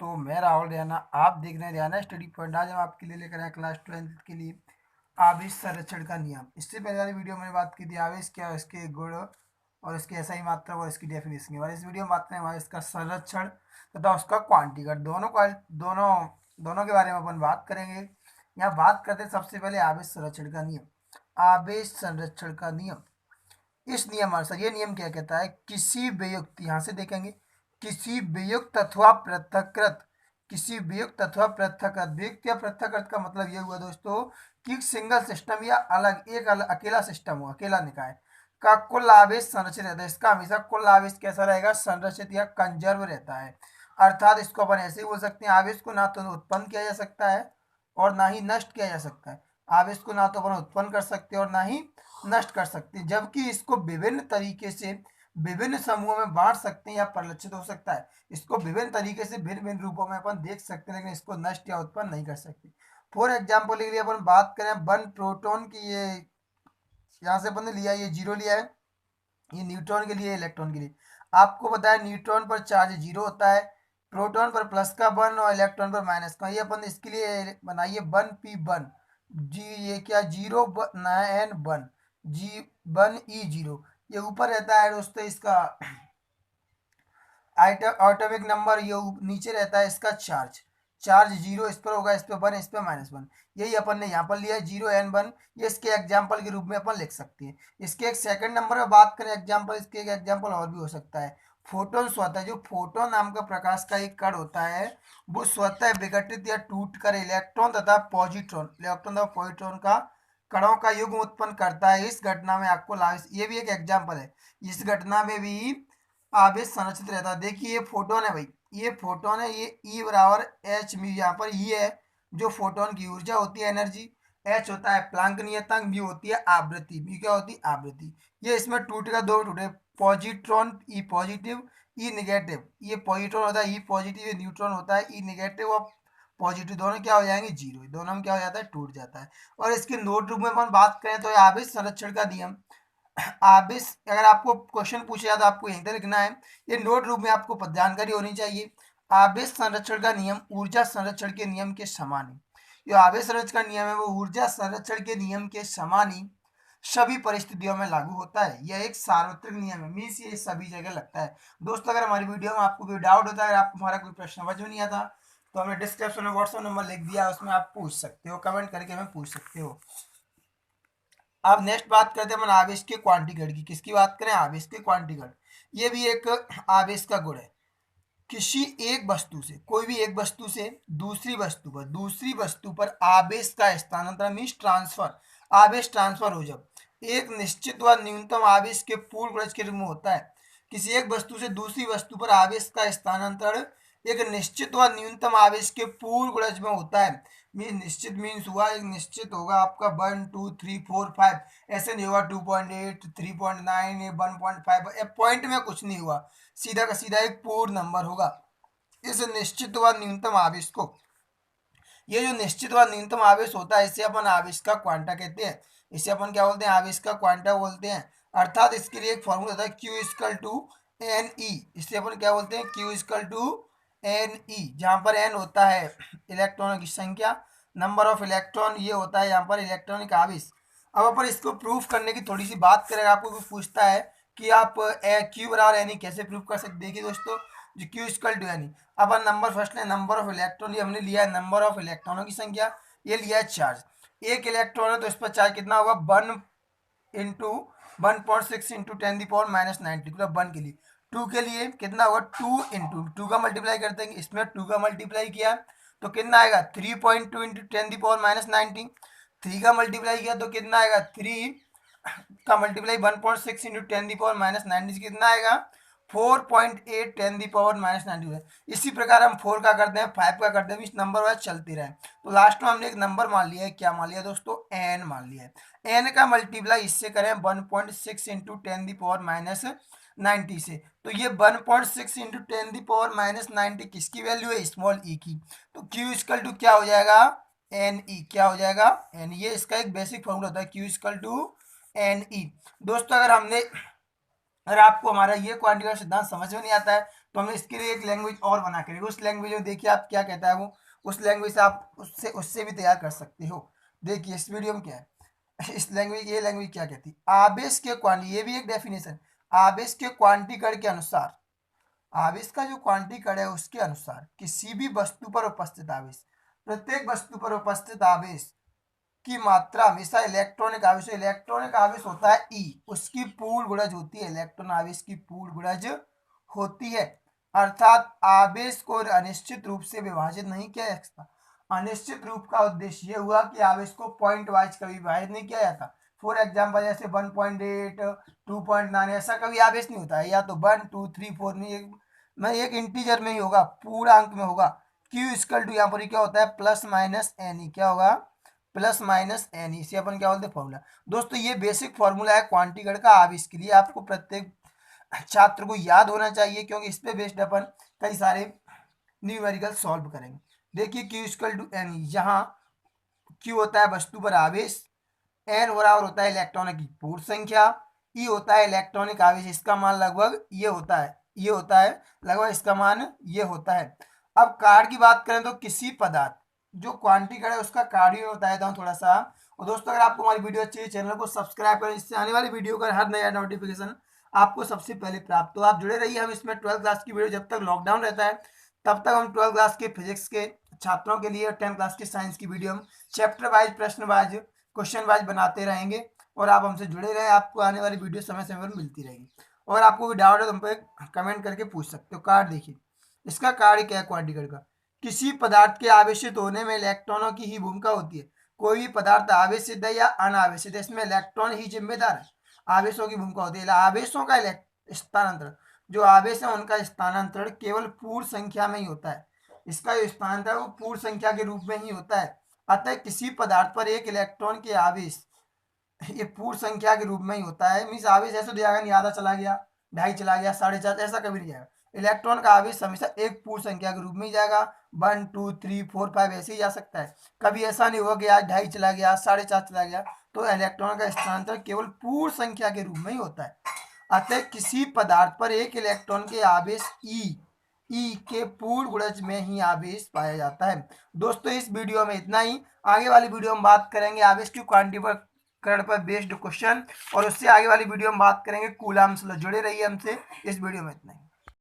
दोस्तों, मैं राहुल रैना। आप देख रहे हैं रैना स्टडी पॉइंट। आज हम आपके लिए लेकर आए क्लास 12 के लिए आवेश संरक्षण का नियम। इससे पहले वाली वीडियो में बात की थी आवेश क्या है, इसके गुण और इसकी SI मात्रा और इसकी डेफिनेशन के बारे में। इस वीडियो में बात करें आवेश का संरक्षण तथा उसका क्वांटिकट दोनों दोनों के बारे में अपन बात करेंगे। यहाँ बात करते हैं सबसे पहले आवेश संरक्षण का नियम। आवेश संरक्षण का नियम, इस नियम अनुसार ये नियम क्या कहता है, किसी वियुक्त, यहाँ से देखेंगे, किसी वियुक्त अथवा पृथकृत, किसी वियुक्त अथवा पृथकृत, वियुक्त या पृथकृत का मतलब ये हुआ दोस्तों कि सिंगल सिस्टम या अकेला सिस्टम हो, अकेला निकाय का कुल आवेश संरक्षित रहता है। इसका हमेशा कुल आवेश कैसा रहेगा, संरक्षित या कंजर्व रहता है। अर्थात इसको अपन ऐसे ही बोल सकते हैं, आवेश को ना तो उत्पन्न किया जा सकता है और ना ही नष्ट किया जा सकता है। आवेश को ना तो अपन उत्पन्न कर सकते हैं और ना ही नष्ट कर सकते हैं, जबकि इसको विभिन्न तरीके से विभिन्न समूहों में बांट सकते हैं या परिलक्षित हो सकता है। इसको विभिन्न तरीके से भिन्न भिन्न रूपों में अपन देख सकते हैं, लेकिन इसको नष्ट या उत्पन्न नहीं कर सकते। फॉर एग्जाम्पल के लिए अपन बात करें वन प्रोटॉन की, ये यहाँ से अपन ने लिया, ये 0 लिया है, ये न्यूट्रॉन के लिए, इलेक्ट्रॉन के लिए। आपको बताया न्यूट्रॉन पर चार्ज 0 होता है, प्रोटॉन पर प्लस का 1 और इलेक्ट्रॉन पर माइनस का। ये अपन इसके लिए बनाइए 1p1 जी, ये क्या 0 n1 जी 1e0, ये ऊपर रहता है दोस्तों इसका एटॉमिक नंबर, ये नीचे रहता है इसका चार्ज। चार्ज 0 इस पर होगा, इस पर 1, इस पर -1। यही अपन ने यहाँ पर लिया है 0n1। ये इसके एग्जाम्पल के रूप में अपन लिख सकते हैं। इसके एक सेकंड नंबर में बात करें एग्जाम्पल, इसके एक एग्जाम्पल और भी हो सकता है। फोटोन स्वतः, जो फोटोन नाम का प्रकाश का एक कण होता है, वो स्वतः विघटित या टूट कर इलेक्ट्रॉन तथा पॉजिट्रॉन का कणों का युग्म उत्पन्न करता है। इस घटना में आपको ये भी एक एग्जाम्पल है। इस घटना में भी आवेश संरक्षित रहता है। देखिए ये फोटोन है भाई, ये फोटोन है, ये E बराबर h म्यू, यहाँ पर E है जो फोटोन की ऊर्जा होती है, एनर्जी। h होता है प्लांक नियतांक, म्यू होती है आवृत्ति। म्यू क्या होती है, आवृत्ति। ये इसमें टूटेगा, दो टूटे, positron E positive, E negative. ये पॉजिट्रॉन होता है E पॉजिटिव, ये न्यूट्रॉन होता है E निगेटिव, और पॉजिटिव दोनों क्या हो जाएंगे, 0। दोनों में क्या हो जाता है, टूट जाता है। और इसके नोट रूप में अपन बात करें तो आवेश संरक्षण का नियम, आवेश, अगर आपको क्वेश्चन पूछा जाए तो आपको यहीं पर लिखना है, ये नोट रूप में आपको जानकारी होनी चाहिए। आवेश संरक्षण का नियम ऊर्जा संरक्षण के नियम के समान है। जो आवेश संरक्षण का नियम है वो ऊर्जा संरक्षण के नियम के समान ही सभी परिस्थितियों में लागू होता है। यह एक सार्वत्रिक नियम है, मीन्स ये सभी जगह लगता है। दोस्तों, अगर हमारी वीडियो में आपको कोई डाउट होता है, अगर आपको हमारा कोई प्रश्न समझ में नहीं आता, तो हमने डिस्क्रिप्शन में व्हाट्सएप नंबर लिख दिया, उसमें आप पूछ सकते हो, कमेंट करके हमें पूछ सकते हो। अब नेक्स्ट बात करते हैं अपन आवेश के क्वांटिकट की। किसकी बात करें, आवेश के क्वांटिकट। ये भी एक आवेश का गुण है। किसी एक वस्तु से, कोई भी एक वस्तु से दूसरी वस्तु पर आवेश का स्थानांतरण मीन्स ट्रांसफर, आवेश ट्रांसफर हो जब एक निश्चित व न्यूनतम आवेश के पूर्ण गज के रूप में होता है। किसी एक वस्तु से दूसरी वस्तु पर आवेश का स्थानांतरण एक निश्चित व न्यूनतम आवेश के पूर्ण गज में होता है। मीन निश्चित मीन्स हुआ, एक निश्चित होगा आपका 1 2 3 4 5, ऐसे नहीं होगा 2.8 3.9 1.5, पॉइंट में कुछ नहीं हुआ, सीधा का सीधा एक पूर्ण नंबर होगा। इस निश्चित व न्यूनतम आवेश को, ये जो निश्चित व न्यूनतम आवेश होता है, इसे अपन आवेश का क्वांटा कहते हैं। इसे अपन क्या बोलते हैं, आवेश का क्वांटा बोलते हैं। अर्थात इसके लिए एक फॉर्मूला होता है Q equal to n e. इसे अपन क्या बोलते हैं, Q equal to n e, जहाँ पर n होता है इलेक्ट्रॉनों की संख्या, नंबर ऑफ इलेक्ट्रॉन ये होता है यहाँ पर इलेक्ट्रॉनिक आवेश। अब अपन इसको प्रूफ करने की थोड़ी सी बात करें, आपको कोई पूछता है कि आप Q बराबर एन ई कैसे प्रूफ कर सकते, देखिए दोस्तों, जो Q equal to n e, अपन नंबर फर्स्ट ले, नंबर ऑफ इलेक्ट्रॉन, ये हमने लिया है नंबर ऑफ इलेक्ट्रॉनों की संख्या, ये लिया है चार्ज। एक इलेक्ट्रॉन है तो इस पर चार्ज कितना होगा, 1 इंटू 1.6 इंटू 10⁻⁹ मतलब 1 के लिए। 2 के लिए कितना होगा, 2 इंटू 2 का मल्टीप्लाई करते हैं, इसमें 2 का मल्टीप्लाई किया तो कितना आएगा, 3.2 इंटू 10⁻⁹। 3 का मल्टीप्लाई किया तो कितना आएगा, 3 का मल्टीप्लाई 1.6 इंटू 10⁻⁹ कितना आएगा, 4.8 10⁻⁹। इसी प्रकार हम 4 का करते हैं, 5 का करते हैं, इस नंबर वाइज चलते रहे। तो लास्ट में हमने एक नंबर मान लिया है, क्या मान लिया दोस्तों, n मान लिया है। n का मल्टीप्लाई इससे करें 1.6 इंटू 10⁻⁹ से, तो ये 1.6 इंटू 10⁻⁹ किसकी वैल्यू है, स्मॉल ई की। तो q इक्वल टू क्या हो जाएगा, एन ई, क्या हो जाएगा, एन। ये इसका एक बेसिक फॉर्मूला होता है, q equal to n e. दोस्तों, अगर हमने अगर आपको हमारा ये क्वांटिटी का सिद्धांत समझ में नहीं आता है तो हमने इसके लिए एक लैंग्वेज और बना के रखी, उस लैंग्वेज में देखिए आप क्या कहता है वो, उस लैंग्वेज से आप उससे उससे भी तैयार कर सकते हो। देखिए इस वीडियो में क्या है, इस लैंग्वेज ये लैंग्वेज क्या कहती है, आवेश के क्वांटिटी, ये भी एक डेफिनेशन, आवेश के क्वांटीकरण के अनुसार, आवेश का जो क्वांटीकरण है उसके अनुसार किसी भी वस्तु पर उपस्थित आवेश, प्रत्येक वस्तु पर उपस्थित आवेश की मात्रा हमेशा इलेक्ट्रॉनिक आवेश, इलेक्ट्रॉनिक आवेश होता है ई, उसकी पूर्ण गुणज होती है, इलेक्ट्रॉन आवेश की पूर्ण गुणज होती है। अर्थात आवेश को अनिश्चित रूप से विभाजित नहीं किया जा सकता। अनिश्चित रूप का उद्देश्य ये हुआ कि आवेश को पॉइंट वाइज कभी विभाजित नहीं किया जाता। फॉर एग्जाम्पल जैसे 1.8 2.9 ऐसा कभी आवेश नहीं होता है, या तो 1 2 3 4 में एक इंटीजर में ही होगा, पूर्णांक में होगा। क्यू इक्वल टू यहाँ पर क्या होता है प्लस माइनस एन ई, क्या होगा प्लस माइनस एन, इसे अपन क्या बोलते हैं फॉर्मूला। दोस्तों ये बेसिक फॉर्मूला है क्वांटीकरण का आवेश के लिए, आपको प्रत्येक छात्र को याद होना चाहिए क्योंकि इस पे बेस्ड अपन कई सारे न्यूमेरिकल सॉल्व करेंगे। देखिए क्यू इक्वल टू एन, यहाँ क्यू होता है वस्तु पर आवेश, एन बराबर होता है इलेक्ट्रॉनों की पूर्ण संख्या, ई होता है इलेक्ट्रॉनिक आवेश, इसका मान लगभग ये होता है, ये होता है लगभग इसका मान ये होता है। अब कार्य की बात करें तो किसी पदार्थ, जो क्वांटिकरण है उसका कार्य में बता देता हूँ थोड़ा सा। और दोस्तों अगर आपको हमारी वीडियो अच्छी है चैनल को सब्सक्राइब करें, इससे आने वाली वीडियो का हर नया नोटिफिकेशन आपको सबसे पहले प्राप्त हो। आप जुड़े रहिए, हम इसमें 12th क्लास की वीडियो, जब तक लॉकडाउन रहता है तब तक हम 12th क्लास के फिजिक्स के छात्रों के लिए और 10th क्लास के साइंस की वीडियो हम चैप्टर वाइज प्रश्न वाइज क्वेश्चन वाइज बनाते रहेंगे। और आप हमसे जुड़े रहे, आपको आने वाली वीडियो समय समय पर मिलती रहेगी। और आपको भी डाउट है तो हम पे कमेंट करके पूछ सकते हो। कार्ड देखिए, इसका कार्य क्या है क्वांटिकरण का, किसी पदार्थ के आवेशित होने में इलेक्ट्रॉनों की ही भूमिका होती है। कोई भी पदार्थ आवेशित है या अनावेशित है, इसमें इलेक्ट्रॉन ही जिम्मेदार है। आवेशों की भूमिका होती है, आवेशों का स्थानांतरण, जो आवेश है उनका स्थानांतरण केवल पूर्ण संख्या में ही होता है। इसका जो स्थानांतरण वो पूर्ण संख्या के रूप में ही होता है। अतः किसी पदार्थ पर एक इलेक्ट्रॉन के आवेश ये पूर्ण संख्या के रूप में ही होता है। मीन्स आवेश ऐसे दिया गया नहीं आधा चला गया, ढाई चला गया, 4.5, ऐसा कभी नहीं जाएगा। इलेक्ट्रॉन का आवेश हमेशा एक पूर्ण संख्या के रूप में ही जाएगा। 1 2 3 4 5 ऐसे ही जा सकता है। कभी ऐसा नहीं होगा कि आज ढाई चला गया, 4.5 चला गया। तो इलेक्ट्रॉन का स्थानांतरण केवल पूर्ण संख्या के रूप में ही होता है। अतः किसी पदार्थ पर एक इलेक्ट्रॉन के आवेश ई के पूर्ण गुणज में ही आवेश पाया जाता है। दोस्तों इस वीडियो में इतना ही। आगे वाली वीडियो में बात करेंगे आवेश की क्वांटीकरण पर बेस्ड क्वेश्चन, और उससे आगे वाली वीडियो में बात करेंगे कूलाम्स लॉ। जुड़े रहिए हमसे, इस वीडियो में इतना ही।